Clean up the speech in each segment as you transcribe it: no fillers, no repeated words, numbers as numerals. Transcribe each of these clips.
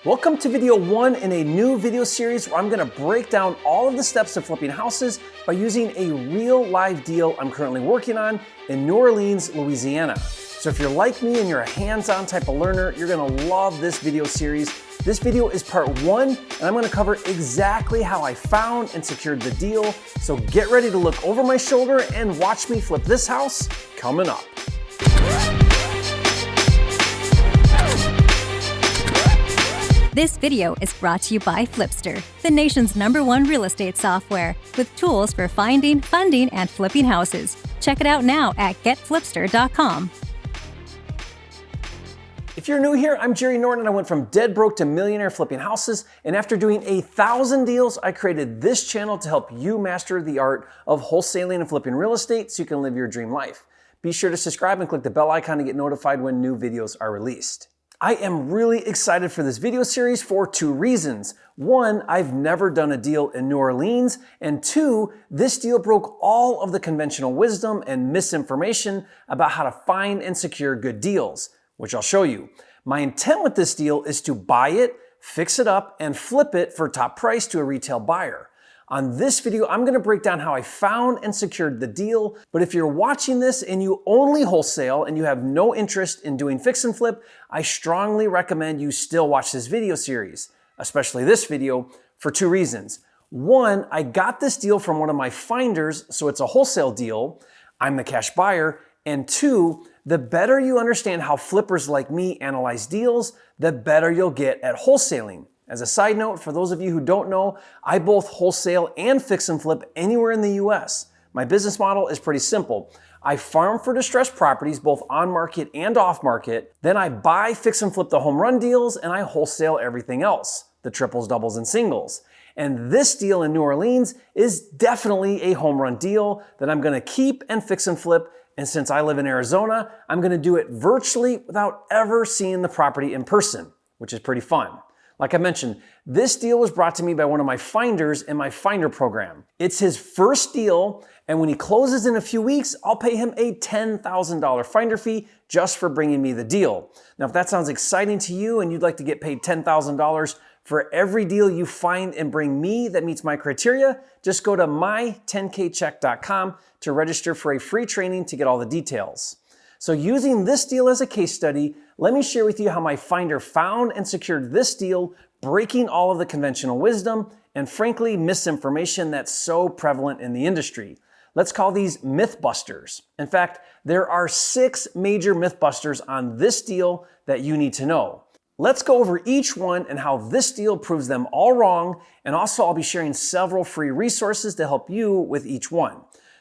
Welcome to video 1 in a new video series where I'm going to break down all of the steps of flipping houses by using a real live deal I'm currently working on in New Orleans, Louisiana. So if you're like me and you're a hands-on type of learner, you're going to love this video series. This video is part 1, and I'm going to cover exactly how I found and secured the deal. So get ready to look over my shoulder and watch me flip this house coming up. This video is brought to you by Flipster, the nation's #1 real estate software, with tools for finding, funding, and flipping houses. Check it out now at getflipster.com. If you're new here, I'm Jerry Norton. I went from dead broke to millionaire flipping houses, and after doing 1,000 deals, I created this channel to help you master the art of wholesaling and flipping real estate so you can live your dream life. Be sure to subscribe and click the bell icon to get notified when new videos are released. I am really excited for this video series for 2 reasons. 1, I've never done a deal in New Orleans, and 2, this deal broke all of the conventional wisdom and misinformation about how to find and secure good deals, which I'll show you. My intent with this deal is to buy it, fix it up, and flip it for top price to a retail buyer. On this video, I'm going to break down how I found and secured the deal, but if you're watching this and you only wholesale and you have no interest in doing fix and flip, I strongly recommend you still watch this video series, especially this video, for 2 reasons. 1, I got this deal from one of my finders, so it's a wholesale deal. I'm the cash buyer. And 2, the better you understand how flippers like me analyze deals, the better you'll get at wholesaling. As a side note, for those of you who don't know, I both wholesale and fix and flip anywhere in the US. My business model is pretty simple. I farm for distressed properties, both on market and off market. Then I buy, fix and flip the home run deals, and I wholesale everything else, the triples, doubles, and singles. And this deal in New Orleans is definitely a home run deal that I'm gonna keep and fix and flip. And since I live in Arizona, I'm gonna do it virtually without ever seeing the property in person, which is pretty fun. Like I mentioned, this deal was brought to me by one of my finders in my finder program. It's his first deal, and when he closes in a few weeks, I'll pay him a $10,000 finder fee just for bringing me the deal. Now, if that sounds exciting to you and you'd like to get paid $10,000 for every deal you find and bring me that meets my criteria, just go to my10kcheck.com to register for a free training to get all the details. So using this deal as a case study, let me share with you how my finder found and secured this deal, breaking all of the conventional wisdom and frankly misinformation that's so prevalent in the industry. Let's call these mythbusters. In fact, there are 6 major mythbusters on this deal that you need to know. Let's go over each one and how this deal proves them all wrong, and also I'll be sharing several free resources to help you with each one.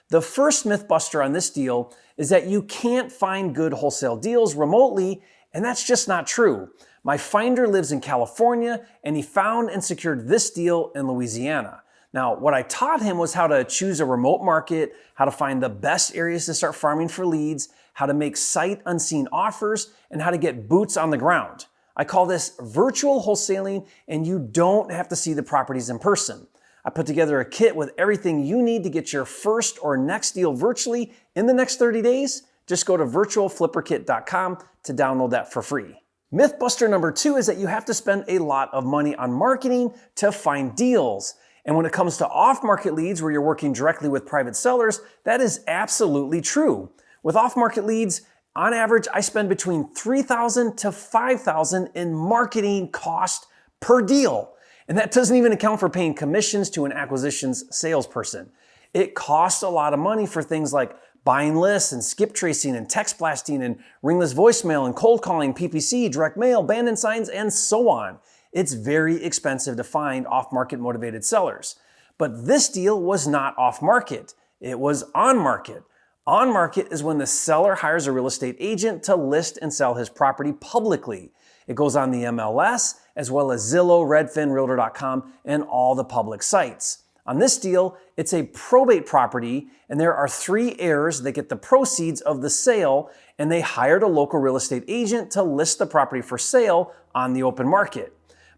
The first mythbuster on this deal is that you can't find good wholesale deals remotely, and that's just not true. My finder lives in California, and he found and secured this deal in Louisiana. Now, what I taught him was how to choose a remote market, how to find the best areas to start farming for leads, how to make sight unseen offers, and how to get boots on the ground. I call this virtual wholesaling, and you don't have to see the properties in person. I put together a kit with everything you need to get your first or next deal virtually in the next 30 days. Just go to virtualflipperkit.com to download that for free. Mythbuster number 2 is that you have to spend a lot of money on marketing to find deals. And when it comes to off-market leads where you're working directly with private sellers, that is absolutely true. With off-market leads, on average, I spend between $3,000 to $5,000 in marketing cost per deal. And that doesn't even account for paying commissions to an acquisitions salesperson. It costs a lot of money for things like buying lists and skip tracing and text blasting and ringless voicemail and cold calling, PPC, direct mail, abandoned signs, and so on. It's very expensive to find off-market motivated sellers. But this deal was not off-market. It was on-market. On-market is when the seller hires a real estate agent to list and sell his property publicly. It goes on the MLS, as well as Zillow, Redfin, Realtor.com, and all the public sites. On this deal, it's a probate property, and there are 3 heirs that get the proceeds of the sale, and they hired a local real estate agent to list the property for sale on the open market.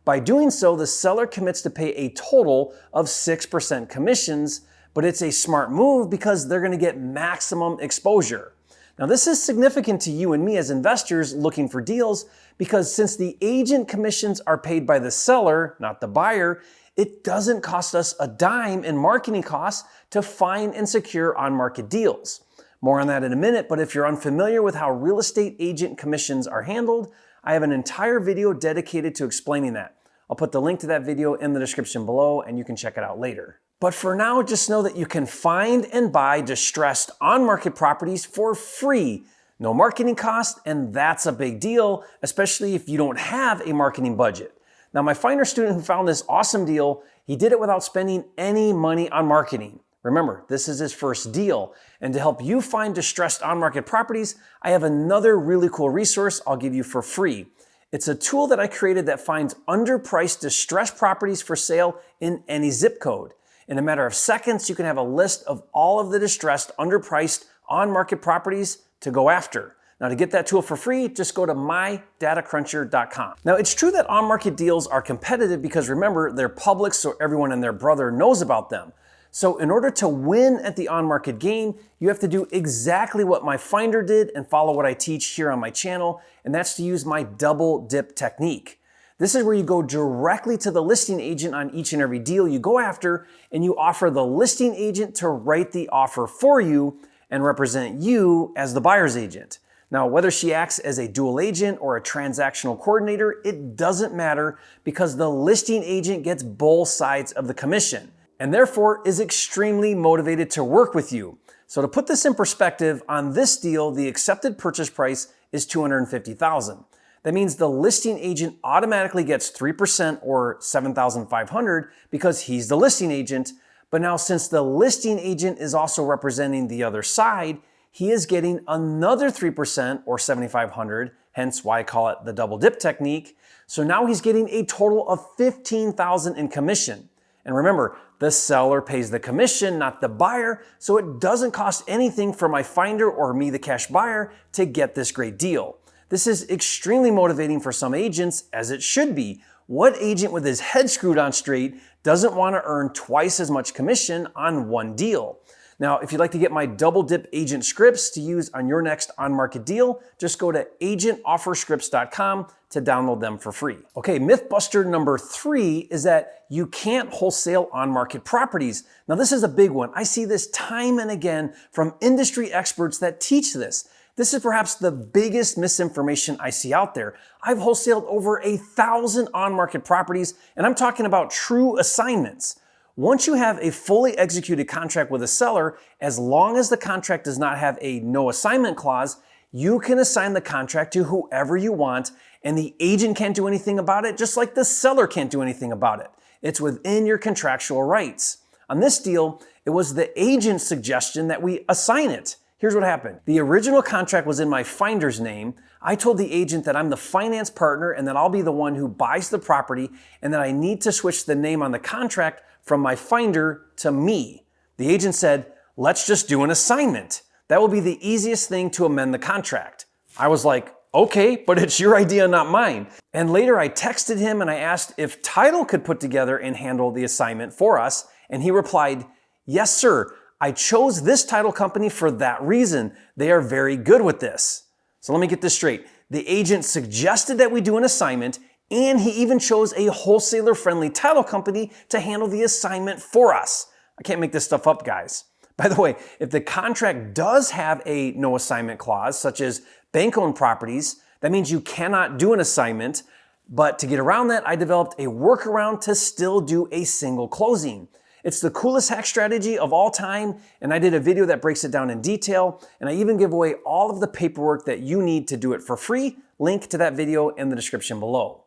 By doing so, the seller commits to pay a total of 6% commissions, but it's a smart move because they're going to get maximum exposure. Now, this is significant to you and me as investors looking for deals because since the agent commissions are paid by the seller, not the buyer, it doesn't cost us a dime in marketing costs to find and secure on-market deals. More on that in a minute, but if you're unfamiliar with how real estate agent commissions are handled, I have an entire video dedicated to explaining that. I'll put the link to that video in the description below and you can check it out later. But for now, just know that you can find and buy distressed on-market properties for free. No marketing cost, and that's a big deal, especially if you don't have a marketing budget. Now, my finder student who found this awesome deal, he did it without spending any money on marketing. Remember, this is his first deal. And to help you find distressed on-market properties, I have another really cool resource I'll give you for free. It's a tool that I created that finds underpriced distressed properties for sale in any zip code. In a matter of seconds, you can have a list of all of the distressed, underpriced, on-market properties to go after. Now, to get that tool for free, just go to mydatacruncher.com. Now, it's true that on-market deals are competitive because remember, they're public, so everyone and their brother knows about them. So in order to win at the on-market game, you have to do exactly what my finder did and follow what I teach here on my channel, and that's to use my double dip technique. This is where you go directly to the listing agent on each and every deal you go after, and you offer the listing agent to write the offer for you and represent you as the buyer's agent. Now, whether she acts as a dual agent or a transactional coordinator, it doesn't matter because the listing agent gets both sides of the commission and therefore is extremely motivated to work with you. So to put this in perspective, on this deal, the accepted purchase price is $250,000. That means the listing agent automatically gets 3% or $7,500 because he's the listing agent. But now since the listing agent is also representing the other side, he is getting another 3% or $7,500, hence why I call it the double dip technique. So now he's getting a total of $15,000 in commission. And remember, the seller pays the commission, not the buyer, so it doesn't cost anything for my finder or me, the cash buyer, to get this great deal. This is extremely motivating for some agents, as it should be. What agent with his head screwed on straight doesn't want to earn twice as much commission on one deal? Now, if you'd like to get my double dip agent scripts to use on your next on-market deal, just go to agentofferscripts.com to download them for free. Okay, myth buster number 3 is that you can't wholesale on-market properties. Now, this is a big one. I see this time and again from industry experts that teach this. This is perhaps the biggest misinformation I see out there. I've wholesaled over 1,000 on-market properties, and I'm talking about true assignments. Once you have a fully executed contract with a seller, as long as the contract does not have a no assignment clause, you can assign the contract to whoever you want, and the agent can't do anything about it, just like the seller can't do anything about it. It's within your contractual rights. On this deal, it was the agent's suggestion that we assign it. Here's what happened. The original contract was in my finder's name. I told the agent that I'm the finance partner and that I'll be the one who buys the property and that I need to switch the name on the contract from my finder to me. The agent said, let's just do an assignment. That will be the easiest thing to amend the contract. I was like, okay, but it's your idea, not mine. And later I texted him and I asked if title could put together and handle the assignment for us. And he replied, yes, sir. I chose this title company for that reason. They are very good with this. So let me get this straight. The agent suggested that we do an assignment, and he even chose a wholesaler-friendly title company to handle the assignment for us. I can't make this stuff up, guys. By the way, if the contract does have a no assignment clause, such as bank-owned properties, that means you cannot do an assignment. But to get around that, I developed a workaround to still do a single closing. It's the coolest hack strategy of all time, and I did a video that breaks it down in detail, and I even give away all of the paperwork that you need to do it for free. Link to that video in the description below.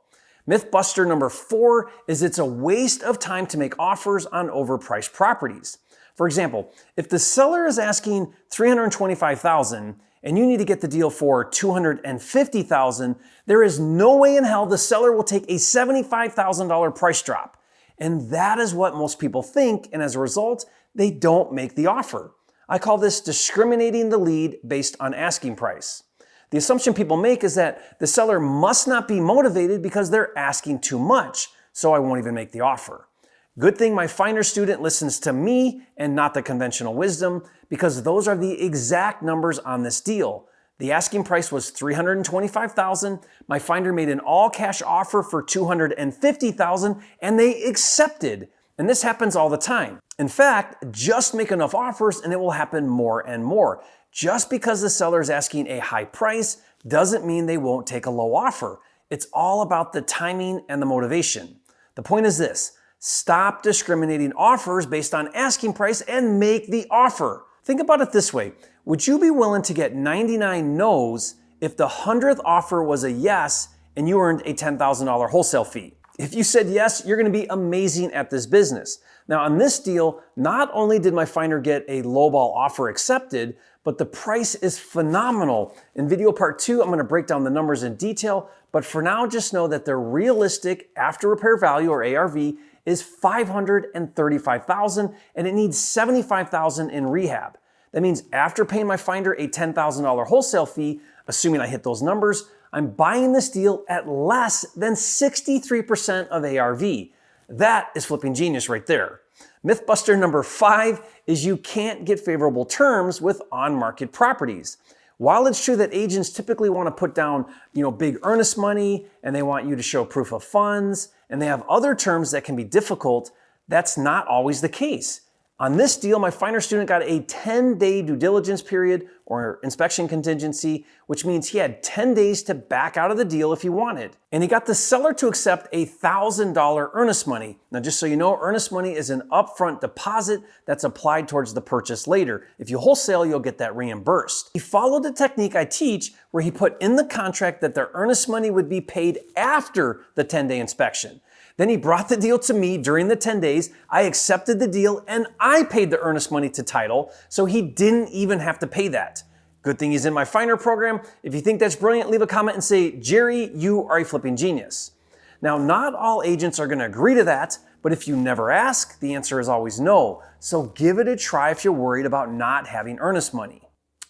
Myth buster number 4 is it's a waste of time to make offers on overpriced properties. For example, if the seller is asking $325,000 and you need to get the deal for $250,000, there is no way in hell the seller will take a $75,000 price drop. And that is what most people think, and as a result, they don't make the offer. I call this discriminating the lead based on asking price. The assumption people make is that the seller must not be motivated because they're asking too much, so I won't even make the offer. Good thing my Finder student listens to me and not the conventional wisdom, because those are the exact numbers on this deal. The asking price was $325,000. My Finder made an all-cash offer for $250,000, and they accepted. And this happens all the time. In fact, just make enough offers and it will happen more and more. Just because the seller is asking a high price doesn't mean they won't take a low offer. It's all about the timing and the motivation. The point is this: stop discriminating offers based on asking price and make the offer. Think about it this way. Would you be willing to get 99 no's if the 100th offer was a yes and you earned a $10,000 wholesale fee? If you said yes, you're going to be amazing at this business. Now on this deal, not only did my Finder get a lowball offer accepted, but the price is phenomenal. In video part 2, I'm going to break down the numbers in detail, but for now, just know that the realistic after repair value, or ARV, is $535,000, and it needs $75,000 in rehab. That means after paying my Finder a $10,000 wholesale fee, assuming I hit those numbers, I'm buying this deal at less than 63% of ARV. That is flipping genius right there. Mythbuster number 5 is you can't get favorable terms with on-market properties. While it's true that agents typically want to put down, big earnest money, and they want you to show proof of funds, and they have other terms that can be difficult, that's not always the case. On this deal, my Finder student got a 10-day due diligence period, or inspection contingency, which means he had 10 days to back out of the deal if he wanted. And he got the seller to accept a $1,000 earnest money. Now, just so you know, earnest money is an upfront deposit that's applied towards the purchase later. If you wholesale, you'll get that reimbursed. He followed the technique I teach, where he put in the contract that the earnest money would be paid after the 10-day inspection. Then he brought the deal to me during the 10 days, I accepted the deal, and I paid the earnest money to title, so he didn't even have to pay that. Good thing he's in my Finder program. If you think that's brilliant, leave a comment and say, Jerry, you are a flipping genius. Now, not all agents are going to agree to that, but if you never ask, the answer is always no. So give it a try if you're worried about not having earnest money.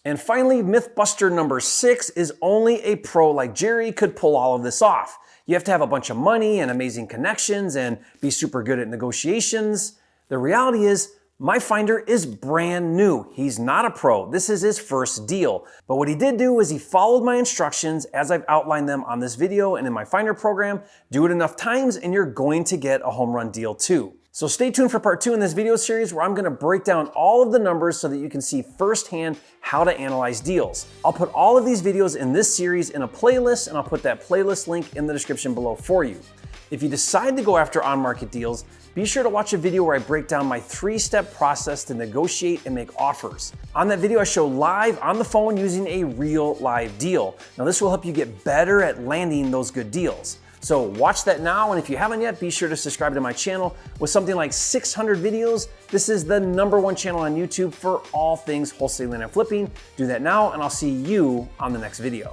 And finally, Mythbuster number 6 is only a pro like Jerry could pull all of this off. You have to have a bunch of money and amazing connections and be super good at negotiations. The reality is, my Finder is brand new. He's not a pro. This is his first deal. But what he did do is he followed my instructions as I've outlined them on this video and in my Finder program. Do it enough times and you're going to get a home run deal too. So stay tuned for part 2 in this video series, where I'm going to break down all of the numbers so that you can see firsthand how to analyze deals. I'll put all of these videos in this series in a playlist, and I'll put that playlist link in the description below for you. If you decide to go after on-market deals, be sure to watch a video where I break down my 3-step process to negotiate and make offers. On that video, I show live on the phone using a real live deal. Now, this will help you get better at landing those good deals. So watch that now, and if you haven't yet, be sure to subscribe to my channel. With something like 600 videos, this is the #1 channel on YouTube for all things wholesaling and flipping. Do that now, and I'll see you on the next video.